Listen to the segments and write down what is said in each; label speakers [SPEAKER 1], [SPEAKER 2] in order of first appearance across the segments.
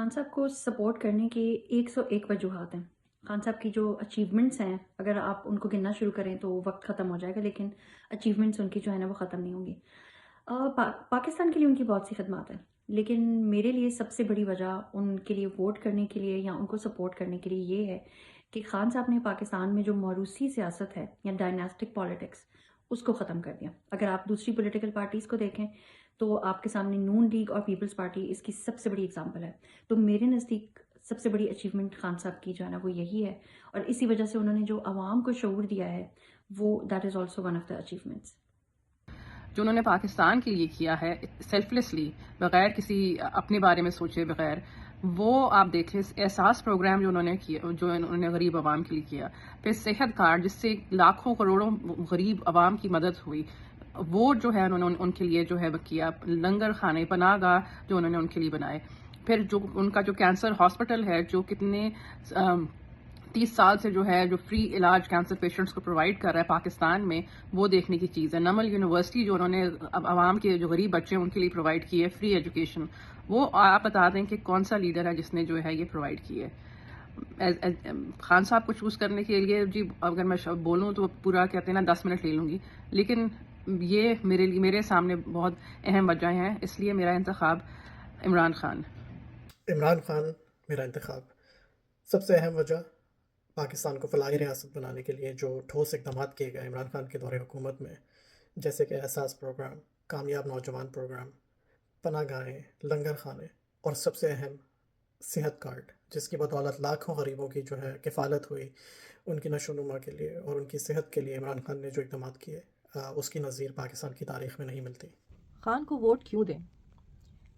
[SPEAKER 1] خان صاحب کو سپورٹ کرنے کی 101 وجوہات ہیں۔ خان صاحب کی جو اچیومنٹس ہیں، اگر آپ ان کو گننا شروع کریں تو وقت ختم ہو جائے گا، لیکن اچیومنٹس ان کی جو ہے نا وہ ختم نہیں ہوں گی۔ پاکستان کے لیے ان کی بہت سی خدمات ہیں، لیکن میرے لیے سب سے بڑی وجہ ان کے لیے ووٹ کرنے کے لیے یا ان کو سپورٹ کرنے کے لیے یہ ہے کہ خان صاحب نے پاکستان میں جو موروثی سیاست ہے یا ڈائناسٹک پالیٹکس، اس کو ختم کر دیا۔ اگر آپ دوسری پولیٹیکل پارٹیز کو دیکھیں تو آپ کے سامنے نون لیگ اور پیپلز پارٹی اس کی سب سے بڑی اگزامپل ہے۔ تو میرے نزدیک سب سے بڑی اچیومنٹ خان صاحب کی جو ہے نا وہ یہی ہے، اور اسی وجہ سے انہوں نے جو عوام کو شعور دیا ہے وہ that is also one of the achievements.
[SPEAKER 2] جو انہوں نے پاکستان کے لیے کیا ہے سیلفلیسلی، بغیر کسی اپنے بارے میں سوچے بغیر، وہ آپ دیکھیں احساس پروگرام جو انہوں نے کیا، جو انہوں نے غریب عوام کے لیے کیا، پھر صحت کارڈ جس سے لاکھوں کروڑوں غریب عوام کی مدد ہوئی، وہ جو ہے انہوں نے ان کے لیے جو ہے کیا، لنگر خانے، پناہ گاہ جو انہوں نے ان کے لیے بنائے، پھر جو ان کا جو کینسر ہاسپٹل ہے جو کتنے 30 سال سے جو ہے جو فری علاج کینسر پیشنٹس کو پرووائڈ کر رہا ہے پاکستان میں، وہ دیکھنے کی چیز ہے۔ نمل یونیورسٹی جو انہوں نے عوام کے جو غریب بچے ہیں ان کے لیے پرووائڈ کی ہے فری ایجوکیشن، وہ آپ بتا دیں کہ کون سا لیڈر ہے جس نے جو ہے یہ پرووائڈ کی ہے۔ خان صاحب کو چوز کرنے کے لیے جی اگر میں بولوں تو پورا کہتے ہیں نا 10 منٹ لے لوں گی، لیکن یہ میرے سامنے بہت اہم وجہ ہیں، اس لیے میرا انتخاب عمران خان۔
[SPEAKER 3] عمران خان میرا انتخاب۔ سب سے اہم وجہ پاکستان کو فلاحی ریاست بنانے کے لیے جو ٹھوس اقدامات کیے گئے عمران خان کے دور حکومت میں، جیسے کہ احساس پروگرام، کامیاب نوجوان پروگرام، پناہ گاہیں، لنگر خانے، اور سب سے اہم صحت کارڈ، جس کی بدولت لاکھوں غریبوں کی جو ہے کفالت ہوئی ان کی نشو و نما کے لیے اور ان کی صحت کے لیے۔ عمران خان نے جو اقدامات کیے اس کی نظیر پاکستان کی تاریخ میں نہیں ملتی۔
[SPEAKER 4] خان کو ووٹ کیوں دیں؟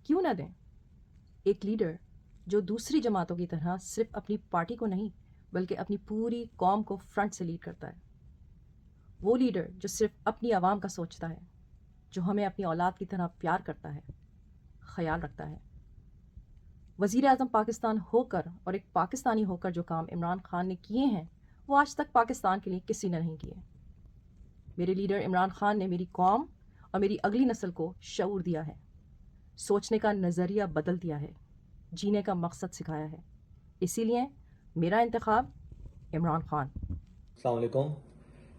[SPEAKER 4] کیوں نہ دیں؟ ایک لیڈر جو دوسری جماعتوں کی طرح صرف اپنی پارٹی کو نہیں بلکہ اپنی پوری قوم کو فرنٹ سے لیڈ کرتا ہے، وہ لیڈر جو صرف اپنی عوام کا سوچتا ہے، جو ہمیں اپنی اولاد کی طرح پیار کرتا ہے، خیال رکھتا ہے۔ وزیر اعظم پاکستان ہو کر اور ایک پاکستانی ہو کر جو کام عمران خان نے کیے ہیں وہ آج تک پاکستان کے لیے کسی نے نہیں کیے۔ میرے لیڈر عمران خان نے میری قوم اور میری اگلی نسل کو شعور دیا ہے، سوچنے کا نظریہ بدل دیا ہے، جینے کا مقصد سکھایا ہے۔ اسی لیے میرا انتخاب عمران خان۔
[SPEAKER 5] السلام علیکم۔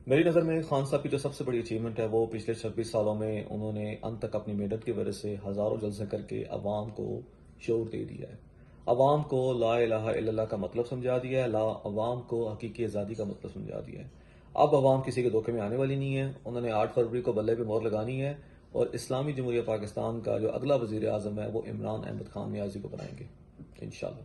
[SPEAKER 5] میری نظر میں خان صاحب کی جو سب سے بڑی اچیومنٹ ہے وہ پچھلے 26 سالوں میں انہوں نے انت تک اپنی محنت کی وجہ سے ہزاروں جلسے کر کے عوام کو شعور دے دیا ہے، عوام کو لا الہ الا اللہ کا مطلب سمجھا دیا ہے، عوام کو حقیقی آزادی کا مطلب سمجھا دیا ہے۔ اب عوام کسی کے دھوکے میں آنے والی نہیں ہے۔ انہوں نے 8 فروری کو بلے پہ مہر لگانی ہے اور اسلامی جمہوریہ پاکستان کا جو اگلا وزیر اعظم ہے وہ عمران احمد خان نیازی کو بنائیں گے انشاءاللہ۔